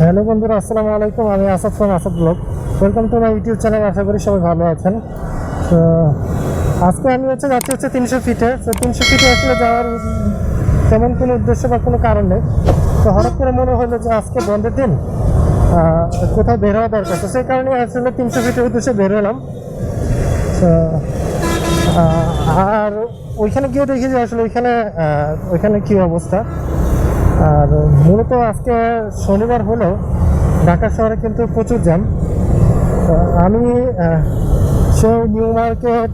Hello বন্ধুরা, আসসালামু আলাইকুম। আমি Asad from Asad blog. Welcome to my YouTube channel. আশা করি সবাই ভালো আছেন। তো আজকে আমি যাচ্ছি 300 ফিটে। তো 300 ফিটে আসলে যাওয়ার তেমন কোনো উদ্দেশ্য বা কোনো কারণ নেই। তো হঠাৎ করে মনে হলো যে আজকে বন্ধের দিন, কোথাও বের হওয়া দরকার। তো সেই কারণে আসলে 300 ফিটের উদ্দেশ্যে বের হলাম। তো আর ওইখানে গিয়ে দেখি যে আসলে ওইখানে কী অবস্থা। আর মূলত আজকে শনিবার হলেও ঢাকা শহরে কিন্তু প্রচুর জ্যাম। তো আমি সেই নিউ মার্কেট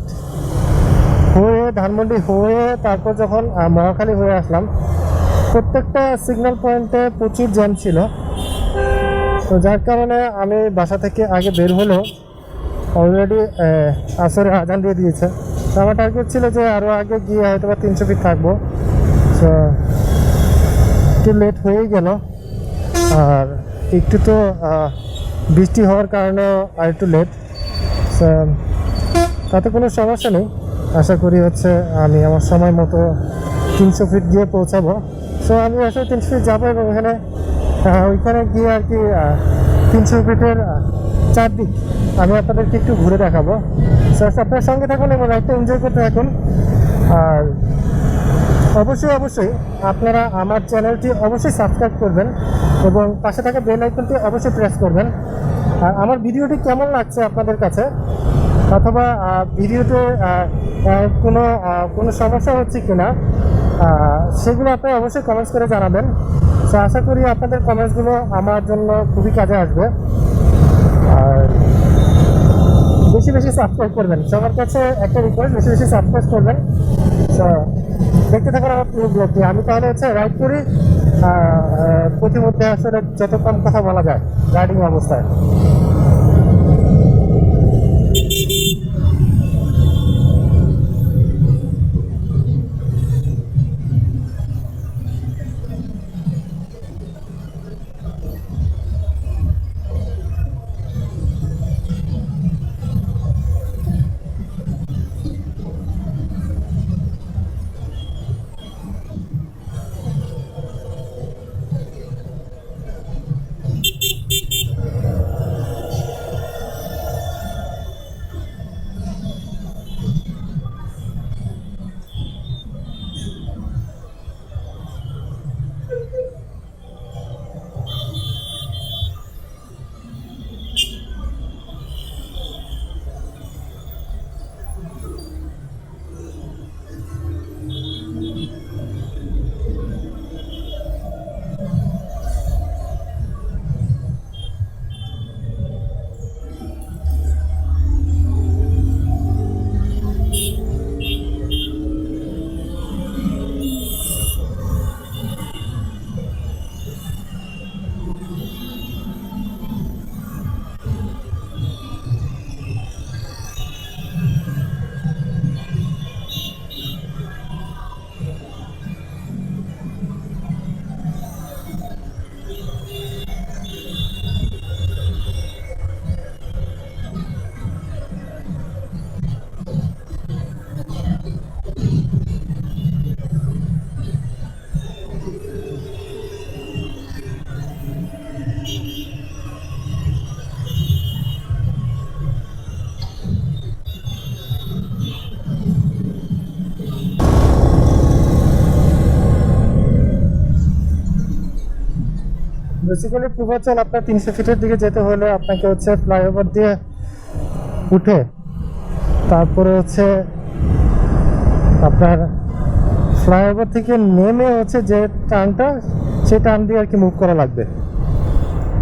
হয়ে ধানমন্ডি হয়ে তারপর যখন মহাখালী হয়ে আসলাম, প্রত্যেকটা সিগন্যাল পয়েন্টে প্রচুর জ্যাম ছিল। তো যার কারণে আমি বাসা থেকে আগে বের হলেও অলরেডি আসরে আজান দিয়ে দিয়েছে। তো আমার টার্গেট ছিল যে আরও আগে গিয়ে হয়তো বা 300 ফিট থাকবো। তো একটু লেট হয়েই গেল। আর একটু তো বৃষ্টি হওয়ার কারণে আর একটু লেট। তাতে কোনো সমস্যা নেই। আশা করি আমি আমার সময় মতো 300 ফিট গিয়ে পৌঁছাবো। সো আমি আসলে 300 ফিট যাবো এবং ওইখানে গিয়ে আর কি 300 ফিটের চারদিক আমি আপনাদেরকে একটু ঘুরে দেখাবো। সো আপনার সঙ্গে থাকুন এবং রাইডটা এনজয় করতে থাকুন। আর অবশ্যই আপনারা আমার চ্যানেলটি অবশ্যই সাবস্ক্রাইব করবেন এবং পাশে থাকা বেল আইকনটি অবশ্যই প্রেস করবেন। আর আমার ভিডিওটি কেমন লাগছে আপনাদের কাছে, অথবা ভিডিওতে কোনো সমস্যা হচ্ছে কিনা, সেগুলো আপনারা অবশ্যই কমেন্টস করে জানাবেন। তো আশা করি আপনাদের কমেন্টসগুলো আমার জন্য খুবই কাজে আসবে। আর বেশি সাবস্ক্রাইব করবেন। সবার কাছে একটা রিকোয়েস্ট, বেশি সাবস্ক্রাইব করবেন। তো দেখতে থাকুন আমার পুরো ব্লগটি। আমি তাহলে রাইড করি, প্রতিমধ্যে আসলে যত কম কথা বলা যায় রাইডিং অবস্থায়। বেসিক্যালি পূর্বাচল আপনার 300 ফিটের দিকে যেতে হলে আপনাকে ফ্লাইওভার দিয়ে উঠে তারপরে আপনার ফ্লাইওভার থেকে নেমে যে টার্নটা, সেই টার্ন দিয়ে আর কি মুভ করা লাগবে।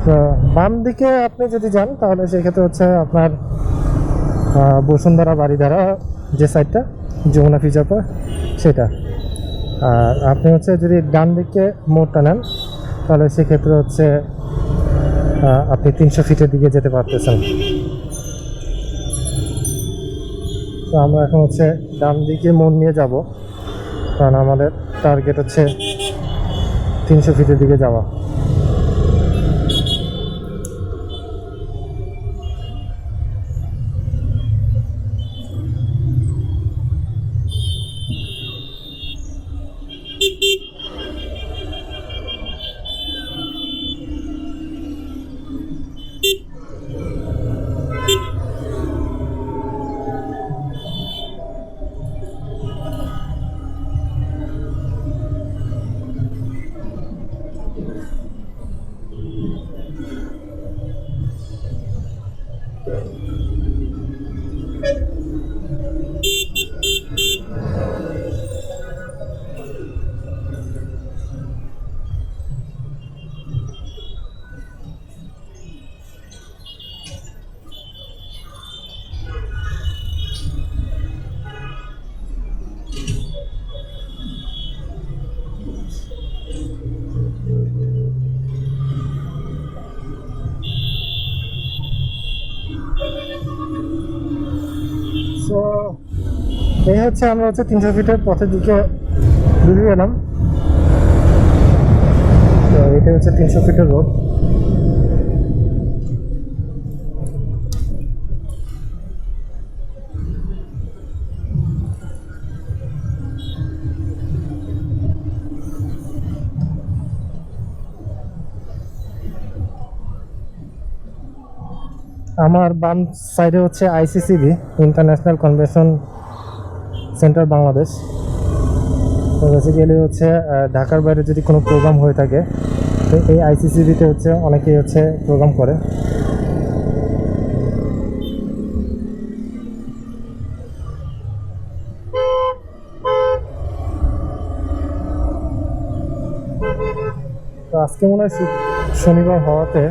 তো বাম দিকে আপনি যদি যান তাহলে সেক্ষেত্রে আপনার বসুন্ধরা বাড়িধারা যে সাইডটা, যমুনা ফিউচার পার্ক, সেটা। আর আপনি যদি ডান দিকে মোড়টা নেন তাহলে সেক্ষেত্রে আপনি 300 ফিটের দিকে যেতে পারতেছেন। তো আমরা এখন ডান দিকে মোড় নিয়ে যাব, কারণ আমাদের টার্গেট 300 ফিটের দিকে যাওয়া। সো এই হচ্ছে আমরা 300 ফিটের পথের দিকে বেরিয়ে এলাম। তো এটা হচ্ছে 300 ফিটের রোড। আমার বাম সাইডে হচ্ছে ICCB, international convention centre Bangladesh. তো বেসিক্যালি হচ্ছে ঢাকার বাইরে যদি কোনো প্রোগ্রাম হয়ে থাকে তো এই আইসিসিবিতে হচ্ছে অনেকেই হচ্ছে প্রোগ্রাম করে। তো আজকে মনে হয় শনিবার হওয়াতে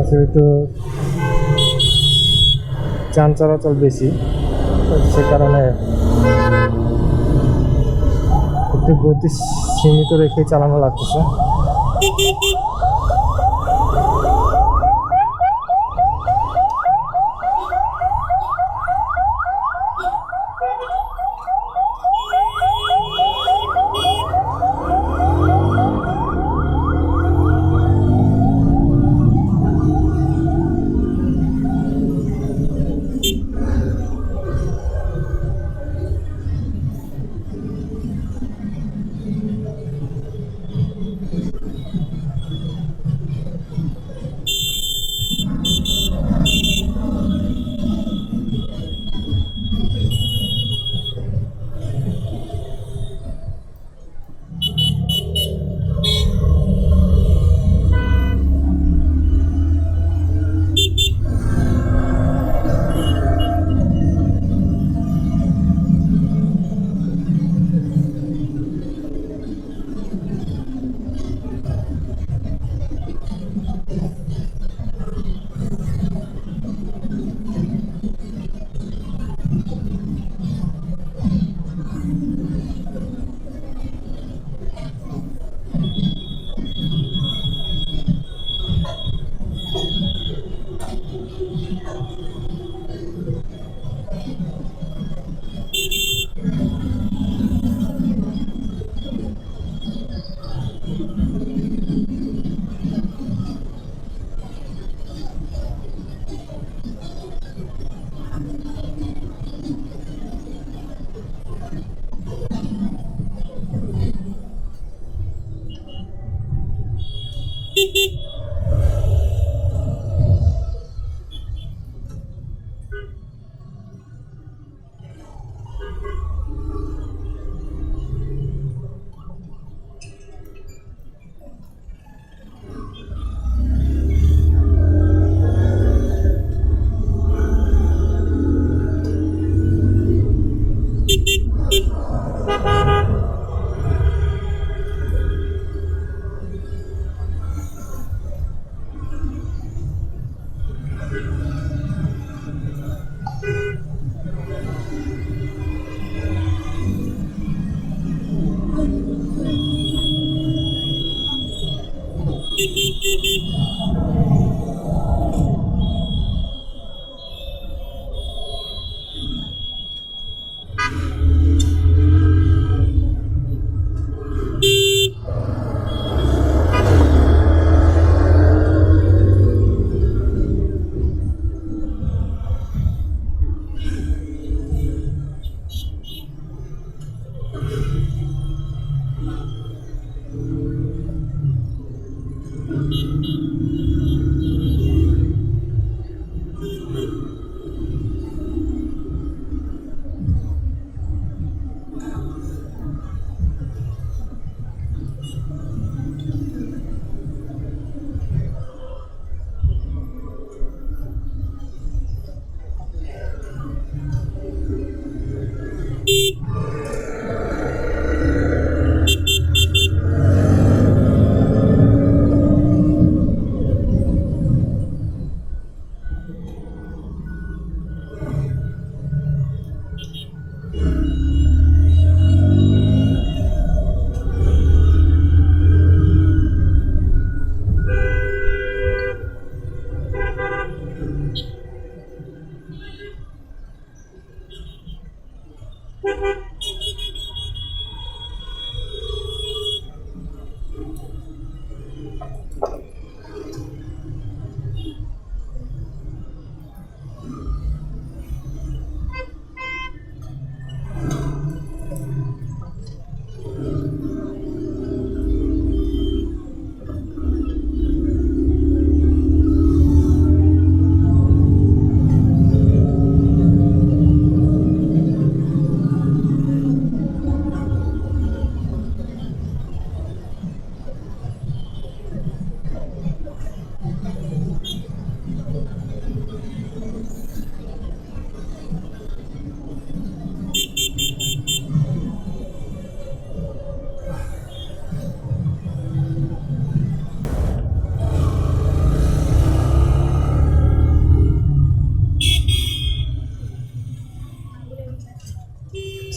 আসলে একটু যান চলাচল বেশি, তো সে কারণে একটু গতি সীমিত রেখে চালানো লাগতেছে।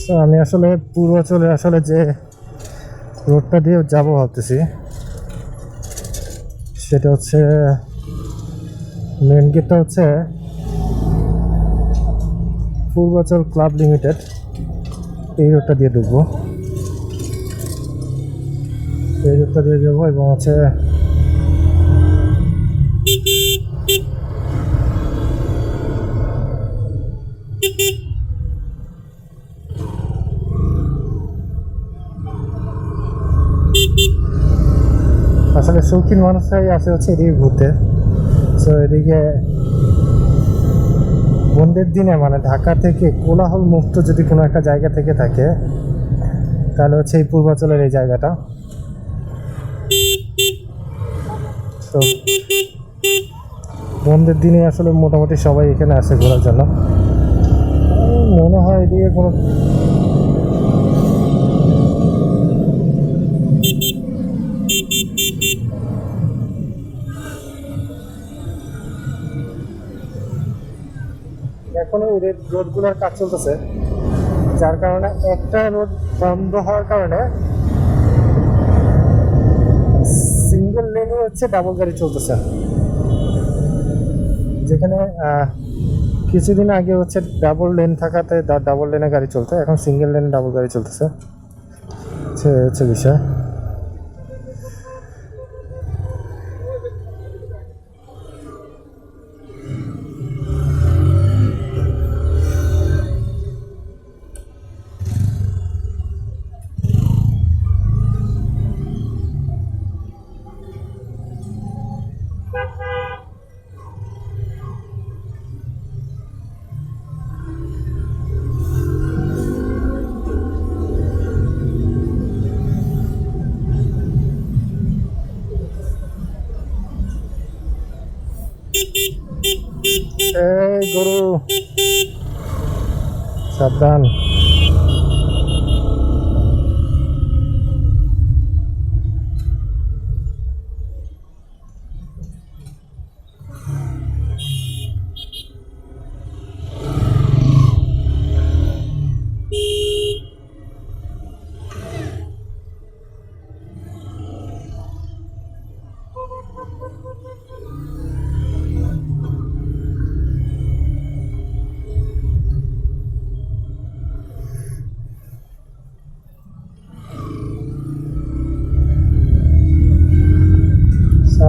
তো আমি আসলে পূর্বাচলে আসলে যে রোডটা দিয়ে যাবো ভাবতেছি সেটা হচ্ছে মেন গেটটা হচ্ছে পূর্বাচল ক্লাব লিমিটেড, এই রোডটা দিয়ে ঢুকবো, এই রোডটা দিয়ে যাবো এবং হচ্ছে আসলে শৌখিন মানুষরাই আসে হচ্ছে এদিকে ঘুরতে। তো এদিকে বন্ধের দিনে মানে ঢাকা থেকে কোলাহল মুক্ত যদি কোনো একটা জায়গা থেকে থাকে তাহলে হচ্ছে এই পূর্বাচলের এই জায়গাটা। তো বন্ধের দিনে আসলে মোটামুটি সবাই এখানে আসে ঘোরার জন্য। মনে হয় এদিকে কোনো এখনো রোডগুলোর কাজ চলতেছে, যার কারণে একটা রোড বন্ধ হওয়ার কারণে সিঙ্গেল লেনে হচ্ছে ডাবল গাড়ি চলতেছে। যেখানে কিছুদিন আগে হচ্ছে ডাবল লেন থাকাতে ডাবল লেনে গাড়ি চলতো, এখন সিঙ্গেল লেনে ডাবল গাড়ি চলতেছে, হচ্ছে বিষয়। এই গরু সাবধান।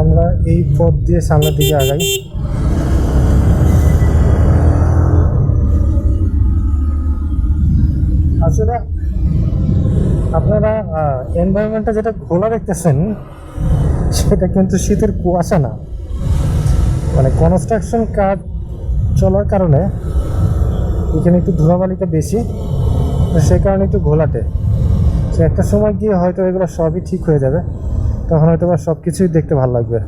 আমরা এই পথ দিয়ে সামনের দিকে আগাই। আসলে আপনারা এনভায়রনমেন্টটা যেটা খোলা দেখতেছেন সেটা কিন্তু শীতের কুয়াশা না, মানে কনস্ট্রাকশন কাজ চলার কারণে এখানে একটু ধুলাবালিটা বেশি, তো সেই কারণে একটু ঘোলাটে। সে একটা সময় গিয়ে হয়তো এগুলো সবই ঠিক হয়ে যাবে, তখন হয়তো বা সব কিছুই দেখতে ভালো লাগবে।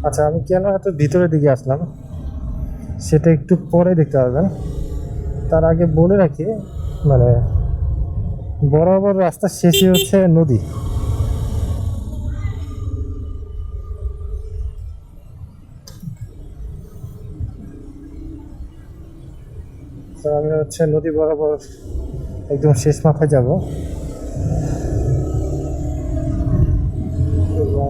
আচ্ছা, আমি কেন এত ভিতরের দিকে আসলাম সেটা একটু পরে দেখতে পারবেন। তার আগে বলে রাখি, মানে বরাবর রাস্তার শেষে হচ্ছে নদী। তো আমি হচ্ছে নদী বরাবর একদম শেষ মাথায় যাব এবং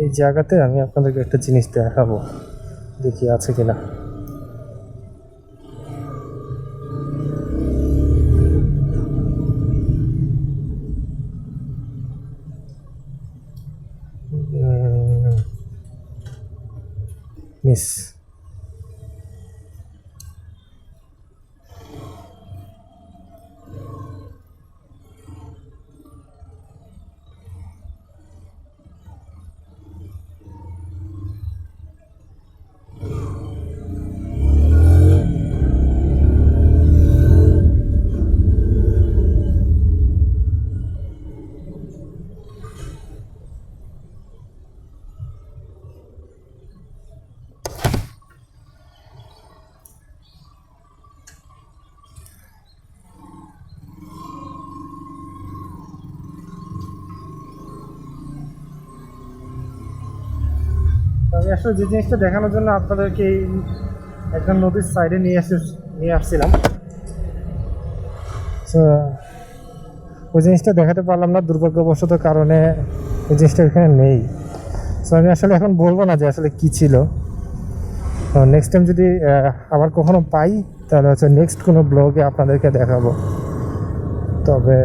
এই জায়গাতে আমি আপনাদেরকে একটা জিনিস দেখাবো, দেখি আছে কিনা। মিস আমি আসলে যে জিনিসটা দেখানোর জন্য আপনাদেরকে এই একদম নদীর সাইডে নিয়ে আসছিলাম, তো ওই জিনিসটা দেখাতে পারলাম না দুর্ভাগ্যবশত, কারণে ওই জিনিসটা এখানে নেই। সো আমি আসলে এখন বলবো না যে আসলে কি ছিল। নেক্সট টাইম যদি আবার কখনো পাই তাহলে হচ্ছে নেক্সট কোনো ব্লগে আপনাদেরকে দেখাবো। তবে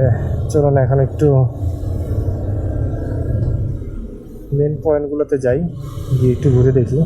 চলুন এখন একটু মেন পয়েন্টগুলোতে যাই, গিয়ে একটু ঘুরে দেখি।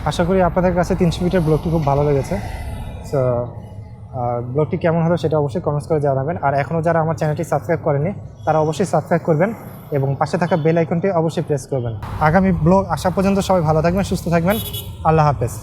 আশা করি আপনাদের কাছে 300 ফিটের ব্লগটি খুব ভালো লেগেছে। সো ব্লগটি কেমন হলো সেটা অবশ্যই কমেন্টস করে জানাবেন। আর এখনও যারা আমার চ্যানেলটি সাবস্ক্রাইব করেনি তারা অবশ্যই সাবস্ক্রাইব করবেন এবং পাশে থাকা বেল আইকনটি অবশ্যই প্রেস করবেন। আগামী ব্লগ আসা পর্যন্ত সবাই ভালো থাকবেন, সুস্থ থাকবেন। আল্লাহ হাফেজ।